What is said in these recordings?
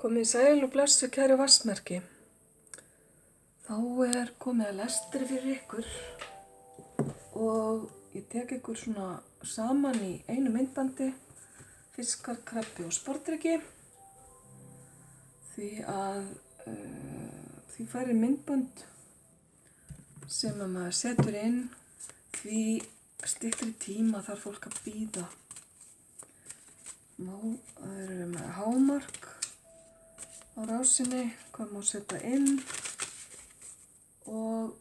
Komið sæl og blessu kæru vatnsmerki. Þá komið að lestri fyrir ykkur og ég tek ykkur svona saman í einu myndbandi, fiskar, krabbi og sporðdreki. Því að því færri myndbönd sem að maður setur inn, því styttri tíma þarf fólk að bíða. Nú erum við hámark á rásinni, hvað má setja inn og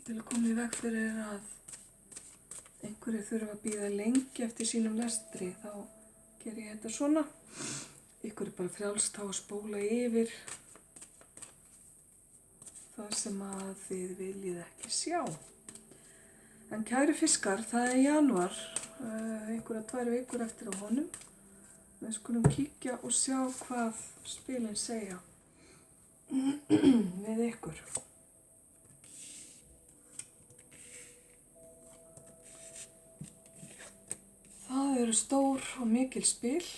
til að koma í veg fyrir að einhverju þurfa að bíða lengi eftir sínum lestri, þá ger ég þetta svona. Ykkur bara frjálst á að spóla yfir það sem að þið viljið ekki sjá. En kæru fiskar, það janúar, einhverja 2 vikur eftir á honum. Við skulum kíkja og sjá hvað spilin segja við ykkur. Það eru stór og mikil spil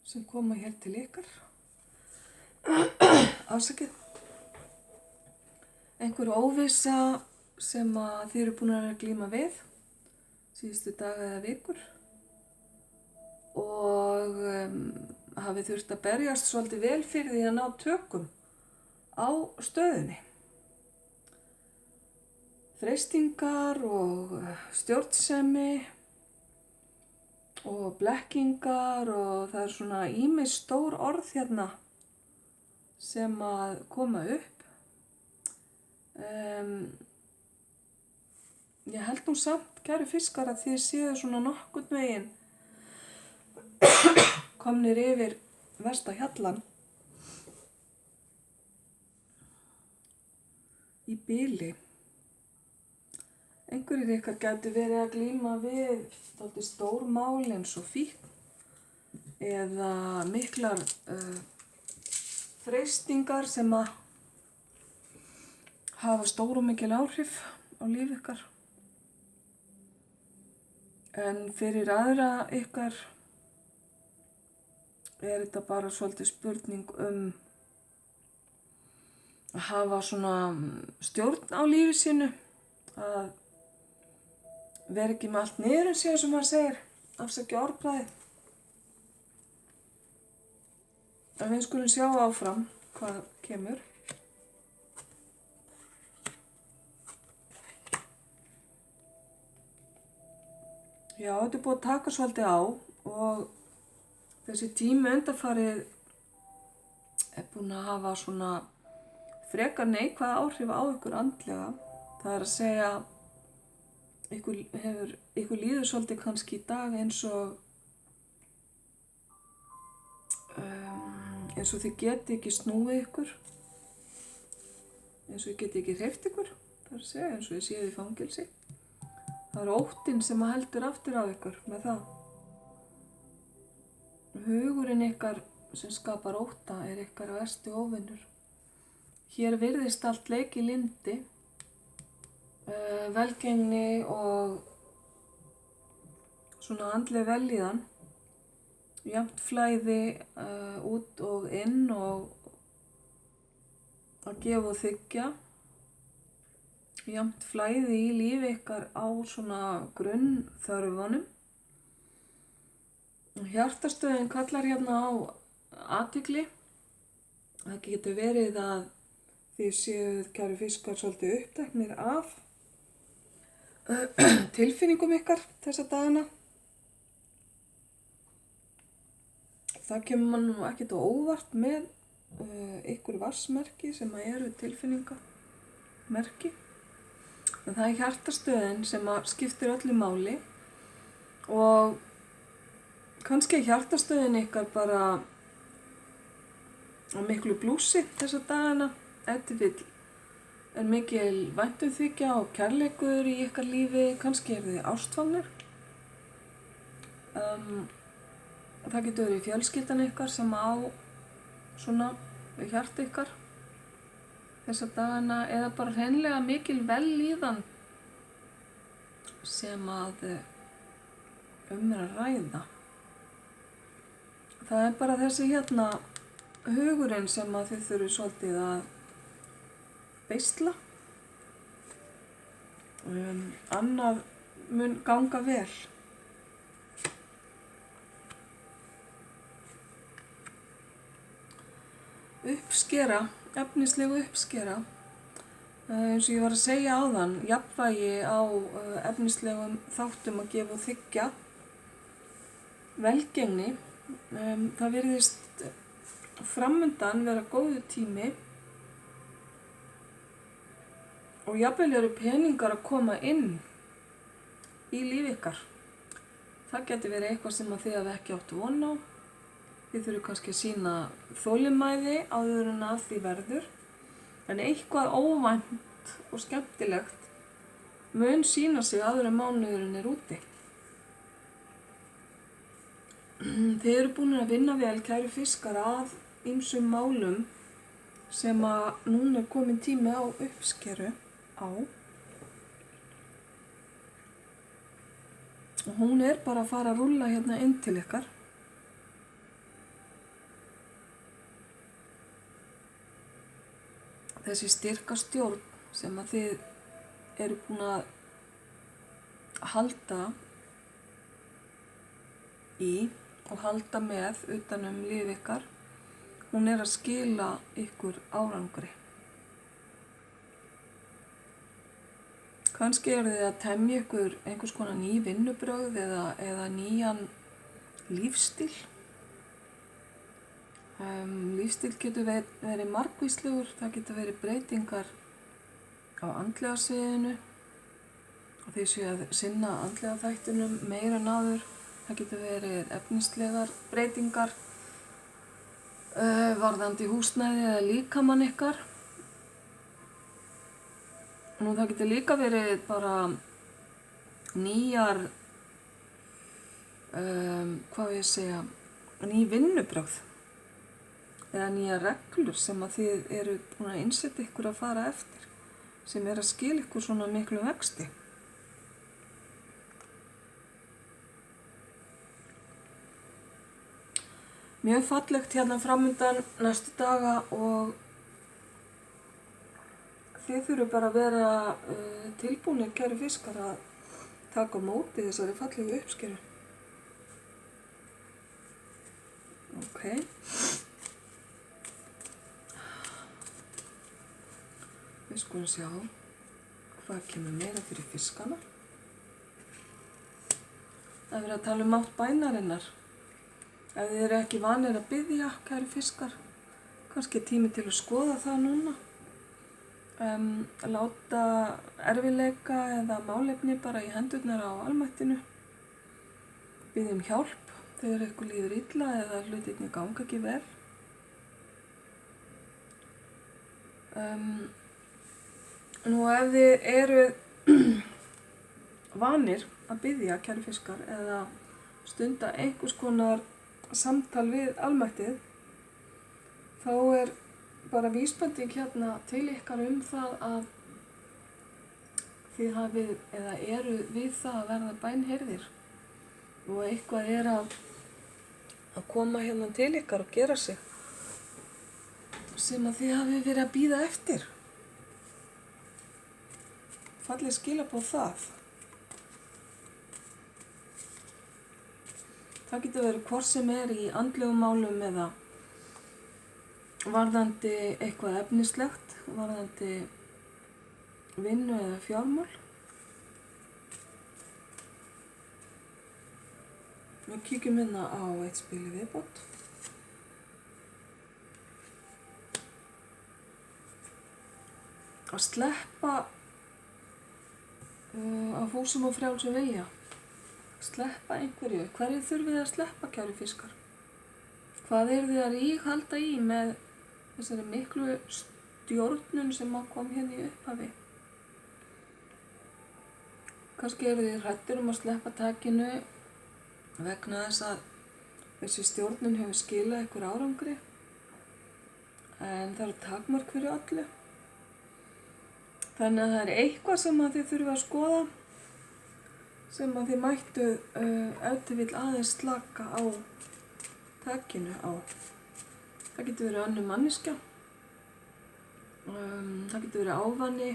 sem koma hér til ykkar. Afsakið. Einhver óvissa sem að þið eru búin að glíma við síðustu daga eða vikur. Og hafið þurft að berjast svolítið vel fyrir því að ná tökum á stöðunni. Freistingar og stjórnsemi og blekkingar og það er svona ýmis stór orð hérna sem að koma upp. Ég held nú samt, kæru fiskar, að þið séu svona nokkurn veginn komnir yfir versta hjallan í bili. Einhverjir ykkar gætu verið að glíma við dálítið stór mál eins og fíkn eða miklar freistingar sem að hafa stór og mikil áhrif á líf ykkar. En fyrir aðra ykkar er þetta bara svolítið spurning að hafa svona stjórn á lífi sínu, að vera ekki með allt niður sér sem maður segir, afsakið orðbragðið. En við skulum sjá áfram hvað kemur. Já, þetta er búið að taka svolítið á og þessi tími undanfarið er búin að hafa svona frekar neikvæð áhrif á ykkur andlega. Það er að segja, ykkur líður svolítið kannski í dag eins og þið geti ekki snúið ykkur, eins og þið geti ekki hreyft ykkur, það er að segja, eins og þið séð í fangelsi. Það er óttinn sem að heldur aftur á ykkur með það. Hugurinn ykkar sem skapar ótta er ykkar versti óvinur. Hér virðist allt leik í lyndi, velgengni og svona andleg vellíðan, jafnt flæði út og inn og að gefa og þiggja, jafnt flæði í lífi ykkar á svona grunnþörfunum. Hjartastöðin kallar hérna á athygli. Það getur verið að þið séuð, kæru fiskar, svolítið uppteknir af tilfinningum ykkar þessa dagana. Það kemur mann nú ekkert á óvart með ykkur vatnsmerki sem eru tilfinningamerki. En það er hjartastöðin sem skiptir öllu máli og kannski er hjartastöðin ykkar bara á miklu blússi þessa dagana. Eftir er mikil væntumþykja og kærleikur í ykkar lífi, kannski eru þið ástfangnir. Það getur verið fjölskyldan ykkar sem á svona við hjarta ykkar þessa dagana, eða bara hreinlega mikil vellíðan sem að er að ræða. það er bara þessi hérna hugurinn sem að þið þurfið svolítið að beisla. Annað mun ganga vel. Uppskera, efnislegu uppskera. Eins og ég var að segja áðan, jafnvægi á efnislegum þáttum að gefa og þiggja, velgengni. Það virðist framundan vera góður tími og jafnvel eru peningar að koma inn í líf ykkar. Það geti verið eitthvað sem að þið hafi ekki átt von á. Þið þurfum kannski að sýna þolinmæði áður en að því verður. En eitthvað óvænt og skemmtilegt mun sýna sig áður en mánuðurinn er úti. Þið eru búin að vinna vel, kæru fiskar, að ýmsum málum sem að núna er komin tími á uppskeru á. Og hún er bara að fara að rúlla hérna inn til ykkar. Þessi styrka stjórn sem að þið eru búin að halda í og halda með utan líf ykkar, hún er að skila ykkur árangri. Kannski eru þið að temja ykkur einhvers konar ný vinnubrögð eða nýjan lífstíl. Lífstíl getur verið margvíslegur, það getur verið breytingar á andlega sviðinu og því séu að sinna andlega þættinum meira en áður. Það getur verið efnislegar breytingar varðandi húsnæði eða líkamann ykkar. Nú það getur líka verið bara nýjar, ný vinnubrögð. Eða nýja reglur sem að þið eru búin að innsetja ykkur að fara eftir, sem er að skila ykkur svona miklu vexti. Mjög fallegt hérna framundan næstu daga og þið þurfum bara að vera tilbúnir, kæru fiskar, að taka á móti þessari fallegu uppskeru. Ok. Við skulum sjá hvað kemur meira fyrir fiskana. Það er verið að tala um mátt bænarinnar. Ef þið eru ekki vanir að biðja, kæru fiskar, kannski tími til að skoða það núna. Láta erfiðleika eða málefni bara í hendurnar á almættinu. Biðja um hjálp þegar eitthvað líður illa eða hlutirnir ganga ekki vel. Nú ef þið eru vanir að biðja, kæru fiskar, eða stunda einhvers konar samtal við almættið, þá er bara vísbending hérna til ykkar um það að þið hafið eða eru við það að verða bænheyrðir og eitthvað er að koma hérna til ykkar og gera sig sem að þið hafið verið að bíða eftir. Fallið skilaboð það. Það getur verið hvort sem er í andlegum málum eða varðandi eitthvað efnislegt, varðandi vinnu eða fjármál. Við kíkjum hérna á eitt spil í viðbót. Að sleppa á fúsum og frjálsum vilja. Sleppa einhverju. Hverju þurfið þið að sleppa, kæru fiskar? Hvað þið að ríghalda í með þessari miklu stjórnun sem kom hérna í upphafi? Kannski þið hræddir að sleppa takinu vegna þess að þessi stjórnun hefur skilað ykkur árangri. En það eru takmörk fyrir öllu. Þannig að það er eitthvað sem að þið þurfið að skoða, sem að þið mættu ef þið vill aðeins slaka á takinu á. Það getur verið önnur manneskja, það getur verið ávani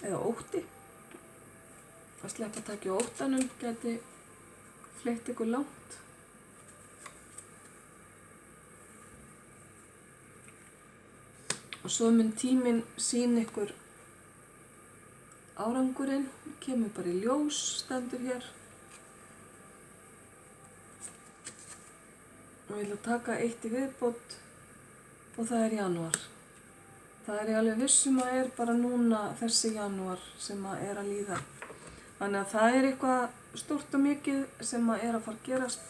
eða ótti. Að sleppa taki á óttanum geti fleytt ykkur langt. Og svo mun tíminn sýna ykkur árangurinn, kemur bara í ljós, stendur hér. Og ég ætla að taka eitt í viðbót og það er janúar. Það er ég alveg vissum að er bara núna þessi janúar sem að er að líða. Þannig að það er eitthvað stórt og mikið sem að er að fara að gerast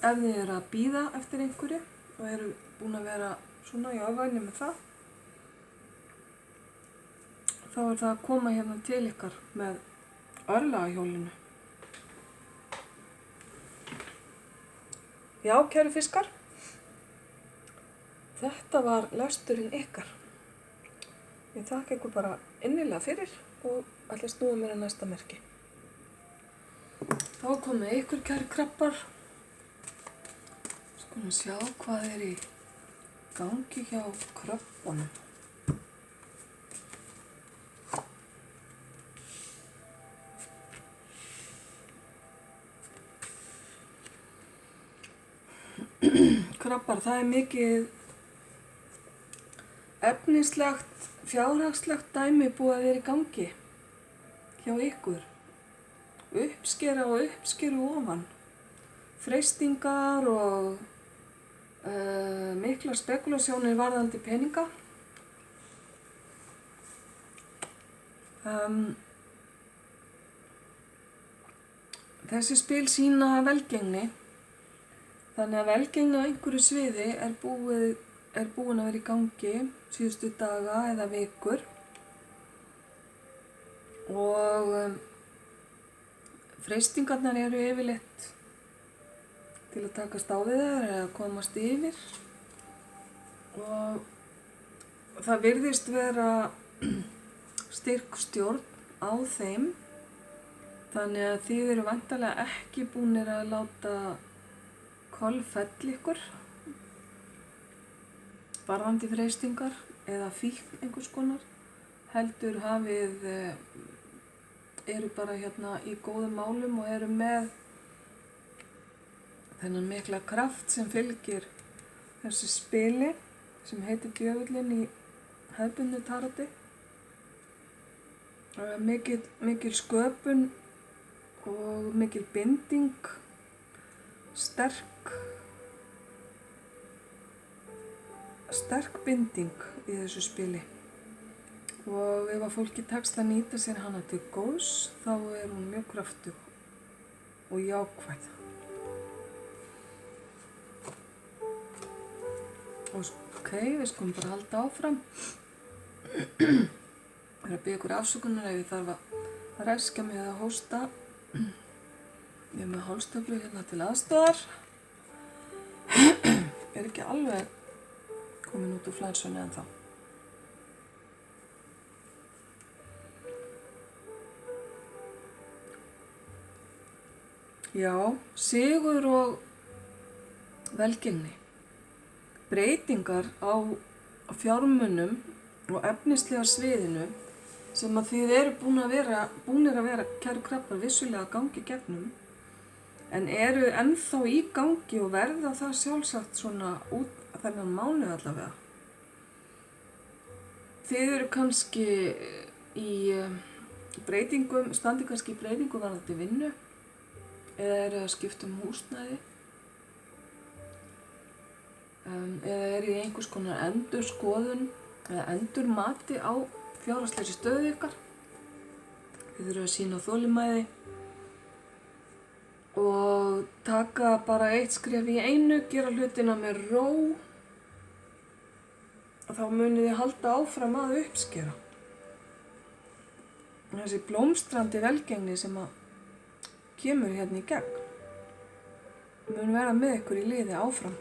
ef þið eru að bíða eftir einhverju og eru búin að vera svona í ávægni með það. Þá er það að koma hérna til ykkar með örlagahjólinu. Já, kæru fiskar, þetta var lesturinn ykkar. Ég þakka ykkur bara innilega fyrir og ætla að snúa mér að næsta merki. Þá komið ykkur, kæru krabbar. Skulum sjá hvað er í gangi hjá krabbanum. Krabbar, það er mikið efnislegt, fjárhagslegt dæmi búið að vera í gangi hjá ykkur. Uppskera og uppskeru ofan. Freistingar og miklar spekulasjónir varðandi peninga. Þessi spil sýna velgengni. Þannig að velgengni á einhverju sviði er búin að vera í gangi síðustu daga eða vikur. Og freistingarnar eru yfirleitt til að takast á við þær eða komast yfir. Og það virðist vera styrk stjórn á þeim. Þannig að þið eru væntanlega ekki búnir að láta kolfell ykkur varðandi freistingar eða fíkn einhvers konar, heldur eru bara hérna í góðum málum og eru með þennan mikla kraft sem fylgir þessu spili sem heitir djöfullinn í hefðbundnu taroti. Mikil sköpun og mikil binding, sterk binding í þessu spili. Og ef að fólki tekst að nýta sér hana til góðs, þá er hún mjög kraftug og jákvæð. Ok, við skulum bara halda áfram. Ég er að biðja ykkur afsökunar ef ég þarf að ræskja mig eða hósta. Ég er með hálstöflu hérna til aðstoðar. Ég er ekki alveg komin út úr flensunni ennþá. Já, sigur og velgengni. Breytingar á fjármunum og efnislega sviðinu sem að þið eru búnir að vera, kæru krabbar, vissulega að gangi gegnum, en eru ennþá í gangi og verða það sjálfsagt svona út þennan mánuð allavega. Þið eru kannski í breytingum, standi kannski í breytingum varðandi vinnu eða eru að skipta húsnæði eða eru í einhvers konar endurskoðun eða endurmati á fjárhagslegri stöðu ykkar. Þið eru að sýna þolinmæði og taka bara eitt skref í einu, gera hlutina með ró og þá munið þið halda áfram að uppskera. Þessi blómstrandi velgengni sem að kemur hérna í gegn mun vera með ykkur í liði áfram.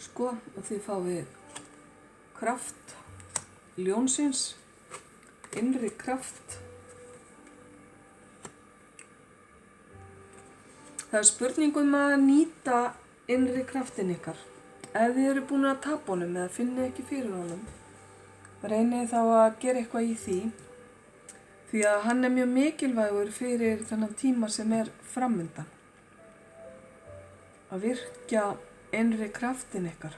Sko, og þið fáið kraft ljónsins, innri kraft Það er spurning að nýta innri kraftin ykkar. Ef þið eru búin að tapa honum eða finnið ekki fyrir honum, reynið þá að gera eitthvað í því. Því að hann er mjög mikilvægur fyrir þennan tíma sem er framundan. Að virkja innri kraftin ykkar.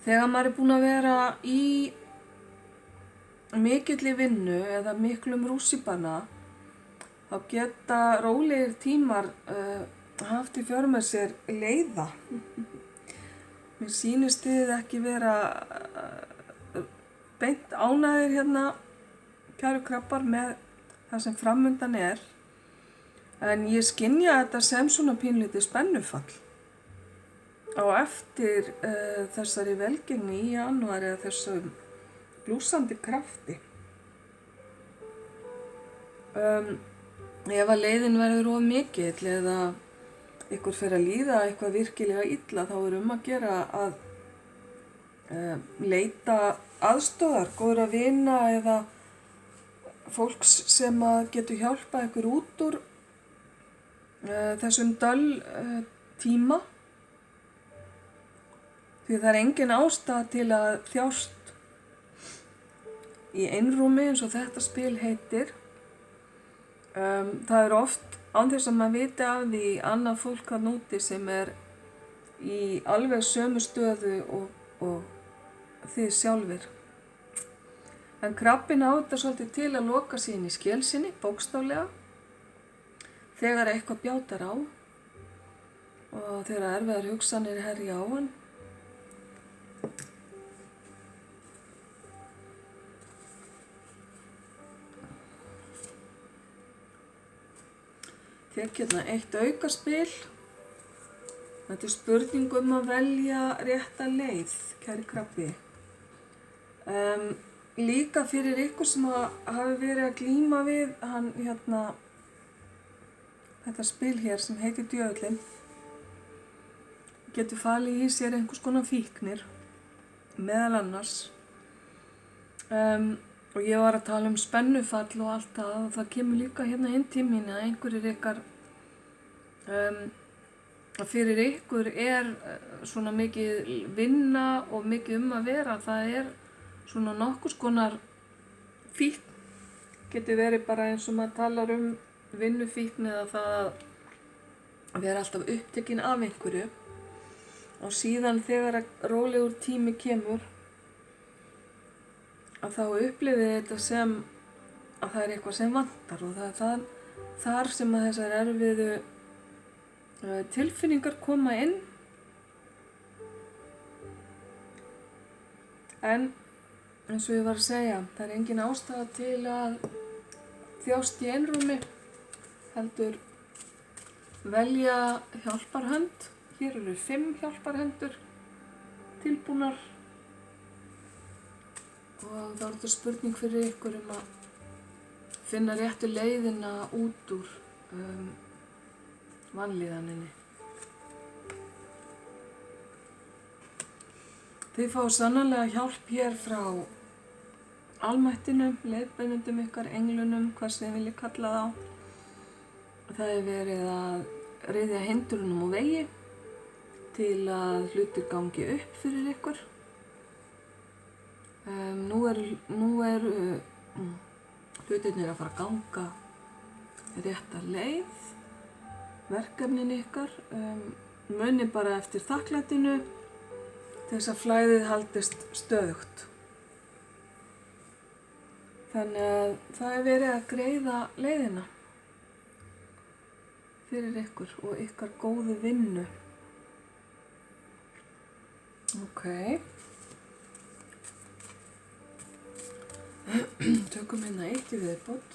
Þegar maður er búin að vera í mikilli vinnu eða miklum rússíbana, þá geta rólegir tímar haft í för með sér leiða. Mér sýnist þið ekki vera beint ánægðir hérna, kæru krabbar, með það sem framundan er. En ég skynja þetta sem svona pínlítið spennufall á eftir þessari velgengni í janúar eða þessum blúsandi krafti. Ef að leiðin verður of mikill eða ykkur fer að líða eitthvað virkilega illa, þá er að gera að leita aðstoðar, góðra vina eða fólks sem að getur hjálpað ykkur út úr þessum tíma. Því það er engin ástæða til að þjást í einrúmi eins og þetta spil heitir. Það er oft án þess að maður viti af því annað fólk að núti sem er í alveg sömu stöðu og þið sjálfir. En krabbinn á þetta svolítið til að loka sig inn í skel sinni, bókstaflega, þegar eitthvað bjátar á og þegar erfiðar hugsanir herja á hann. Tek hérna eitt aukaspil. Þetta er spurning að velja rétta leið, kæri krabbi. Líka fyrir ykkur sem hafi verið að glíma við þetta spil hér sem heitir djöfullinn, getur falið í sér einhvers konar fíknir, meðal annars. Og ég var að tala spennufall og allt það, og það kemur líka hérna inn til mín að einhverjir ykkar, að fyrir ykkur er svona mikið vinna og mikið að vera. Það er svona nokkurs konar fíkn, getur verið bara eins og maður talar vinnufíkn eða það að vera alltaf upptekinn af einhverju. Og síðan þegar rólegur tími kemur, að þá upplifið þetta sem að það er eitthvað sem vantar, og það er þar sem að þessar erfiðu tilfinningar koma inn. En eins og ég var að segja, það er engin ástæða til að þjást í einrúmi, heldur velja hjálparhönd. Hér eru 5 hjálparhendur tilbúnar. Og þá er þetta spurning fyrir ykkur að finna réttu leiðina út úr vanlíðaninni. Þið fá sannarlega hjálp hér frá almættinum, leiðbeinendum ykkar, englunum, hvað sem þið viljið kalla þá. Það er verið að ryðja hindrunum úr vegi til að hlutir gangi upp fyrir ykkur. Nú er hlutirnir að fara að ganga rétta leið, verkefnin ykkar, munið bara eftir þakklætinu til þess að flæðið haldist stöðugt. Þannig að það er verið að greiða leiðina fyrir ykkur og ykkar góðu vinnu. Ok. Tökum hérna eitt í viðbót.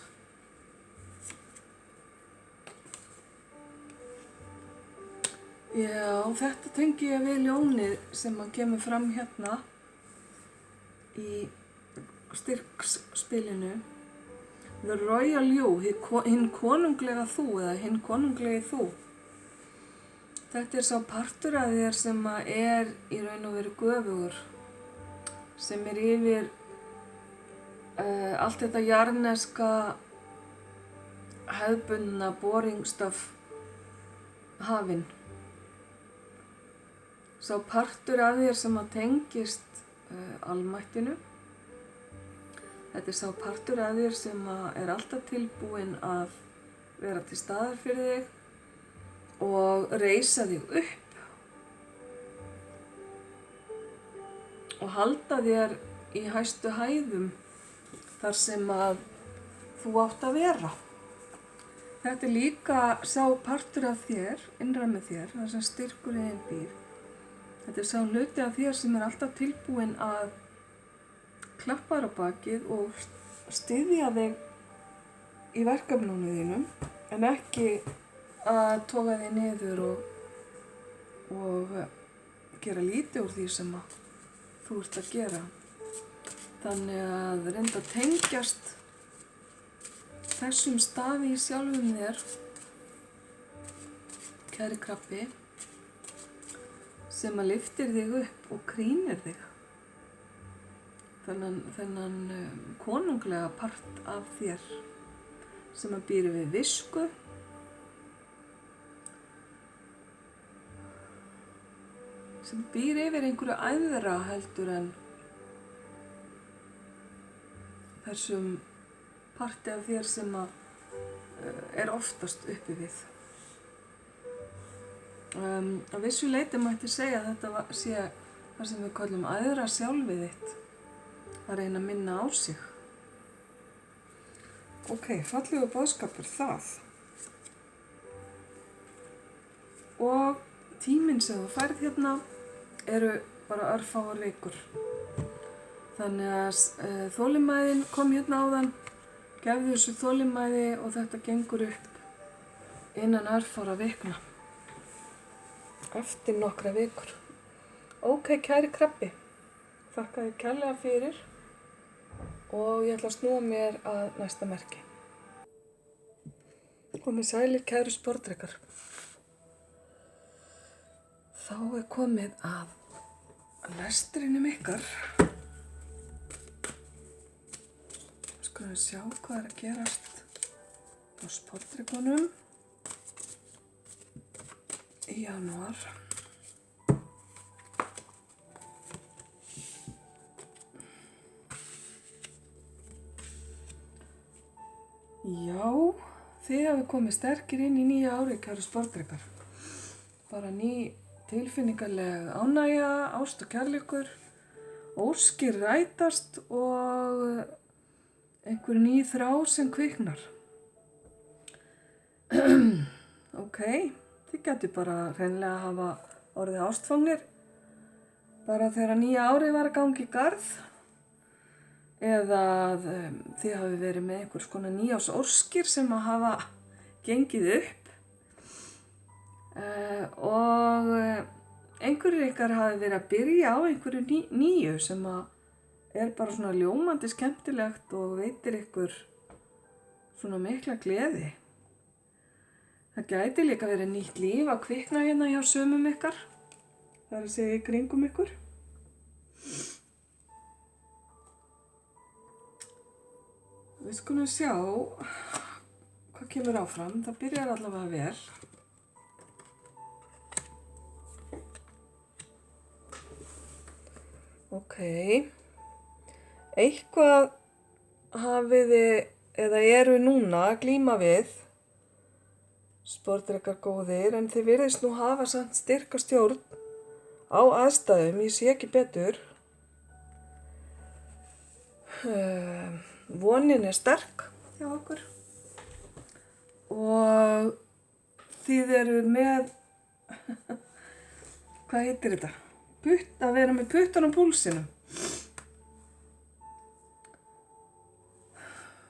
Já, þetta tengi ég við ljónið sem að kemur fram hérna í styrksspilinu. The Royal You, hinn konunglega þú eða hinn konunglegi þú. Þetta er sá partur af þér sem er í raun og veru göfugur, sem er yfir allt þetta jarðneska hefðbundna boring stuff hafinn. Sá partur af þér sem að tengist almættinu. Þetta sá partur af þér sem að alltaf tilbúinn að vera til staðar fyrir þig og reisa þig upp og halda þér í hæstu hæðum þar sem að þú átt að vera. Þetta líka sá partur af þér, innra með þér, þar sem styrkurinn býr. Þetta sá hluti af þér sem alltaf tilbúinn að klappa þér á bakið og styðja þig í verkefnunum þínum, en ekki að toga þig niður og gera lítið úr því sem að þú ert að gera. Þannig að reynda að tengjast þessum staði í sjálfum þér, kæri krabbi, sem að lyftir þig upp og krýnir þig. Þennan konunglega part af þér sem að býr við visku, sem býr yfir einhverju æðra heldur en þessum parti af þér sem að oftast uppi við. Að vissu leyti mætti segja að þetta sé það sem við köllum æðra sjálfið þitt, að reyna að minna á sig. Ok, fallegur boðskapur það. Og tíminn sem þú færð hérna eru bara örfáar vikur. Þannig að þolinmæðin kom hérna áðan, gefðu þessu þolinmæði og þetta gengur upp innan örfára vikna. Eftir nokkra vikur. Ok, kæri krabbi, þakka þér kærlega fyrir og ég ætla að snúa mér að næsta merki. Komið sælir, kæru sporðdrekar. Þá komið að lestrinum ykkar. Skulum við sjá hvað að gerast á sporðdrekunum í janúar. Já, þið hafið komið sterkir inn í nýja ári, kæru sporðdrekar. Bara ný tilfinningaleg ánægja, ást og kærleikur, óskir rætast og einhver ný þrá sem kviknar. Ok, þið gætu bara hreinlega hafa orðið ástfangnir bara þegar nýja árið var að gangi í garð, eða þið hafi verið með einhvers konar nýjársóskir sem að hafa gengið upp og einhverjir ykkar hafi verið að byrja á einhverju nýju sem að bara svona ljómandi skemmtilegt og veitir ykkur svona mikla gleði. Það gæti líka verið nýtt líf að kvikna hérna hjá sumum ykkar, það er að segja í kringum ykkur. Við skulum sjá hvað kemur áfram. Það byrjar allavega vel. Ok. Eitthvað hafið þið eða eru núna að glíma við, sporðdrekar góðir, en þið virðist nú hafa samt styrka stjórn á aðstæðum, ég sé ekki betur. Vonin sterk hjá okkur og þið eru með, hvað heitir þetta? Að vera með puttan á púlsinum.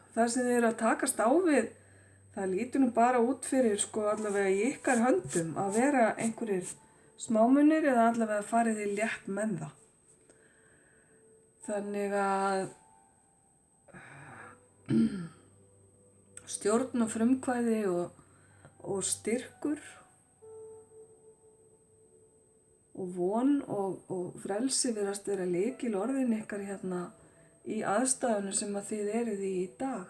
Það sem þið eru að takast á við, það lítur nú bara út fyrir allavega í ykkar höndum að vera einhverjir smámunir eða allavega farið þið létt með það. Þannig að stjórn og frumkvæði og styrkur og von og frelsi virðast vera lykilorðin ykkar hérna í aðstæðunum sem að þið eruð í dag.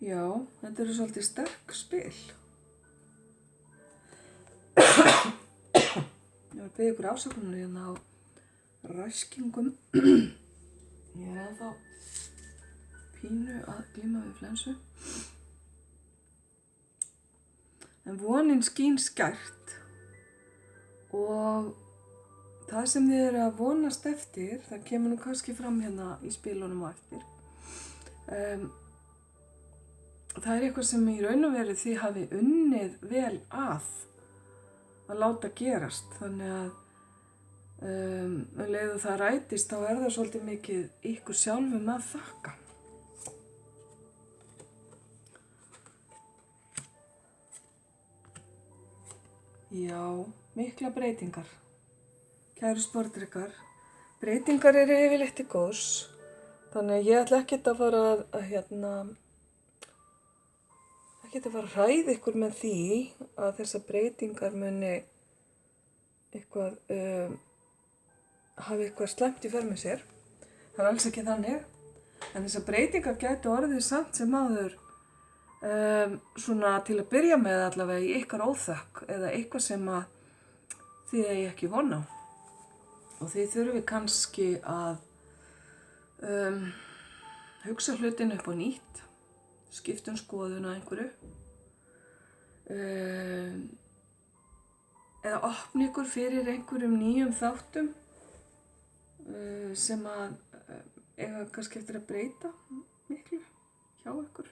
Já, þetta eru svolítið sterk spil. Ég var að biðja ykkur afsökunar hérna á ræskingum. Ég er ennþá pínu að glíma við flensu. En vonin skín skært og það sem þið eru að vonast eftir, það kemur nú kannski fram hérna í spilunum á eftir. Það er eitthvað sem í raun og veru þið hafi unnið vel að láta gerast. Þannig að leið og það rætist, þá er það svolítið mikið ykkur sjálfum að þakka. Já, mikla breytingar. Kæru sportdrykkar, breytingar eru yfirleitt til góðs. Þannig að ég ætla ekkert að fara að hræða ykkur með því að þessar breytingar muni eitthvað hafi eitthvað slæmt í för með sér. Það er alls ekki þannig. En þessar breytingar gætu orðið samt sem áður svona til að byrja með allavega í ykkar óþökk eða eitthvað sem að þið eigi ekki von á. Og þið þurfið kannski að hugsa hlutin upp á nýtt, skipta skoðun að einhverju eða opna ykkur fyrir einhverjum nýjum þáttum sem að eiga kannski eftir að breyta miklu hjá ykkur.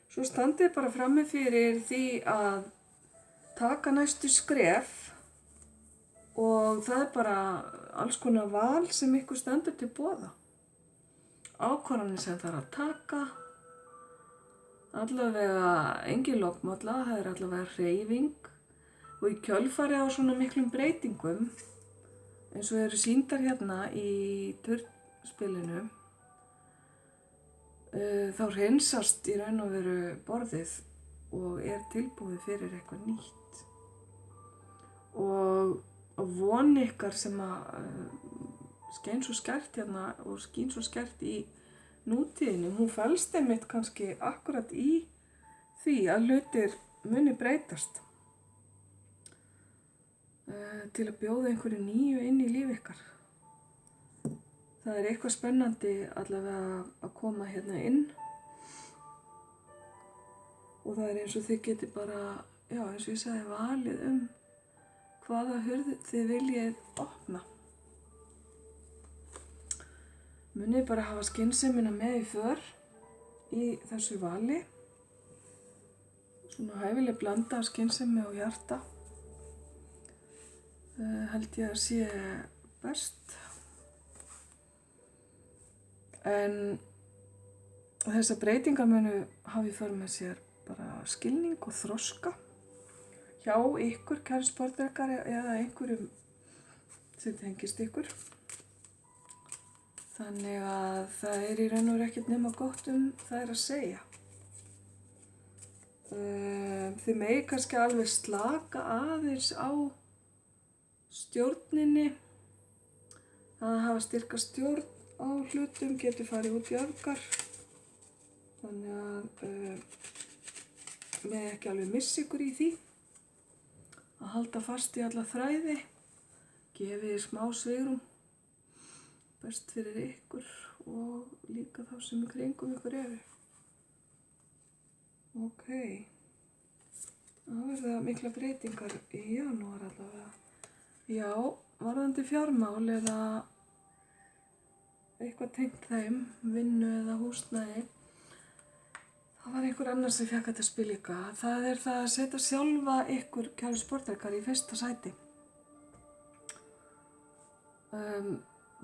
Svo standið bara frammi fyrir því að taka næstu skref og það er bara alls konar val sem ykkur stendur til boða. Ákvarðanir sem þarf að taka, allavega engin lokmálla, það er allavega hreyfing og í kjölfari á svona miklum breytingum eins og eru sýndar hérna í turnspilinu þá hreinsast í raun og veru borðið og er tilbúið fyrir eitthvað nýtt. Og von ykkar sem að skein svo skært hérna og skín svo skært í nútíðinni, hún felst einmitt kannski akkurat í því að hlutir muni breytast til að bjóða einhverju nýju inn í líf ykkar. Það er eitthvað spennandi allavega að koma hérna inn og það er eins og þið geti bara, já eins og ég sagði, valið hvaða hurð þið viljið opna. Munið bara hafa skynsemina með í för í þessu vali. Svona hæfileg blanda af skynsemi og hjarta. Held ég að sé best. En þessar breytingar munu hafa í för með sér bara skilning og þroska hjá ykkur, kæru sportdrykkar, eða einhverjum sem tengist ykkur. Þannig að það er í raun og veru ekkert nema gott það er að segja. Þið megi kannski alveg slaka aðeins á stjórninni. Það að hafa styrka stjórn á hlutum getur farið út í öfgar. Þannig að megi ekki alveg missa ykkur í því. Að halda fast í alla þræði. Gefið smá svigrúm. Best fyrir ykkur og líka þá sem í kringum ykkur eru. Ok. Það verða mikla breytingar í janúar allavega. Já, varðandi fjármál eða eitthvað tengt þeim, vinnu eða húsnæði. Það var einhver annar sem fékk þetta spil líka. Það er það að setja sjálfa ykkur, kæru sportdrykkar, í fyrsta sæti.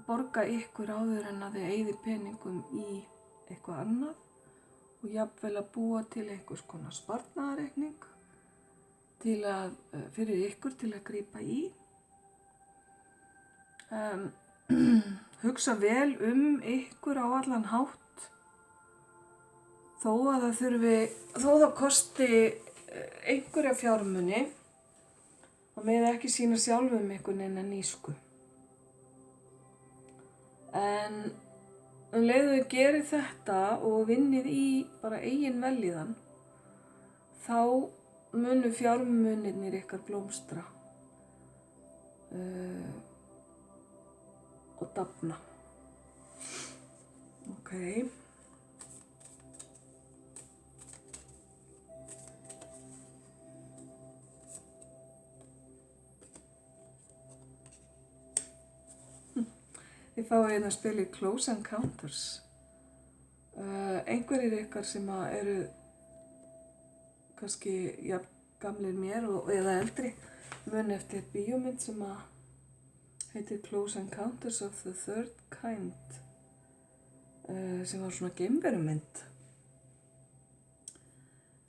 Borga ykkur áður en að þið eyðið peningum í eitthvað annað og jafnvel að búa til einhvers konar sparnaðarreikning fyrir ykkur til að grípa í. Hugsa vel ykkur á allan hátt þó að það kosti einhverja fjármuni og með ekki sína sjálfum einhvern veginn að nísku. En leiðu þau gerir þetta og vinnið í bara eigin vellíðan, þá munu fjármunirnir ykkar blómstra og dafna. Ok. Þið fáið hérna að spila í Close Encounters. Einhverjir ykkar sem eru kannski jafn gamlir mér eða eldri muni eftir bíómynd sem heitir Close Encounters of the Third Kind, sem var svona geimverumynd.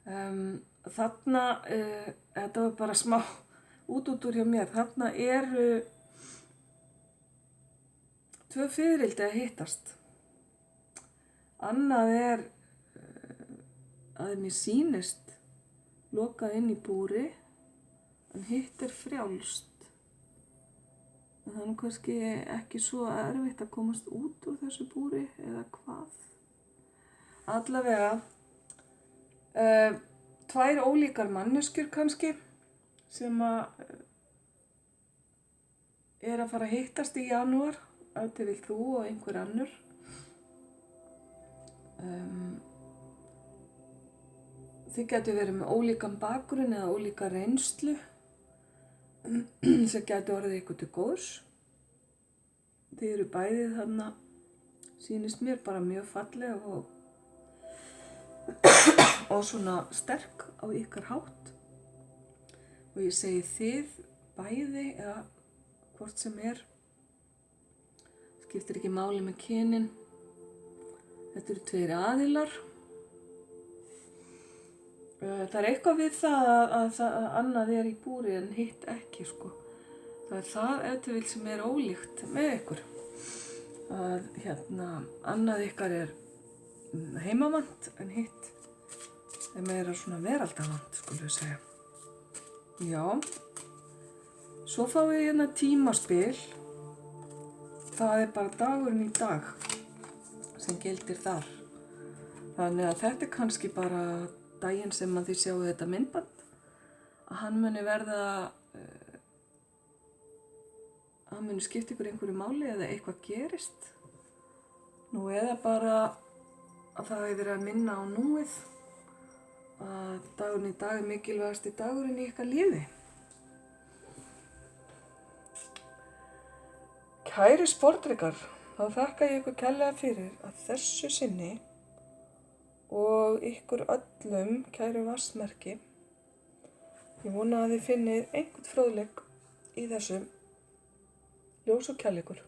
Þarna, þetta var bara smá út úr hjá mér, þarna eru tvö fiðrildi að hittast. Annað að mér sýnist lokað inn í búri, en hitt frjálst. En það er kannski ekki svo erfitt að komast út úr þessu búri eða hvað. Allavega, tvær ólíkar manneskjur kannski sem að fara að hittast í janúar. Ef til vill þú og einhver annur. Þið gætu verið með ólíkan bakgrunn eða ólíka reynslu sem gætu orðið ykkur til góðs. Þið eru bæði þarna, sýnist mér, bara mjög falleg og svona sterk á ykkar hátt. Og ég segi þið bæði eða hvort sem skiptir ekki máli með kynin. Þetta eru tveir aðilar. Það eitthvað við það að annað í búri en hitt ekki, sko. Það það ef til vill sem ólíkt með ykkur. Að annað ykkar heimavant en hitt meira svona veraldavant, skulum við segja. Já. Svo fáum við tímaspil. Það bara dagurinn í dag sem gildir þar. Þannig að þetta kannski bara daginn sem að þið sjáu þetta myndband, að hann muni verða, hann muni skipta ykkur einhverju máli eða eitthvað gerist. Nú eða bara að það hefur verið að minna á núið, að dagurinn í dag mikilvægasti dagurinn í ykkar lífi. Kæri sportdrekar, þá þakka ég ykkur kærlega fyrir að þessu sinni og ykkur öllum kæru vatnsmerki. Ég vona að þið finnið einhvern fróðleik í þessu. Ljós og kærleikur.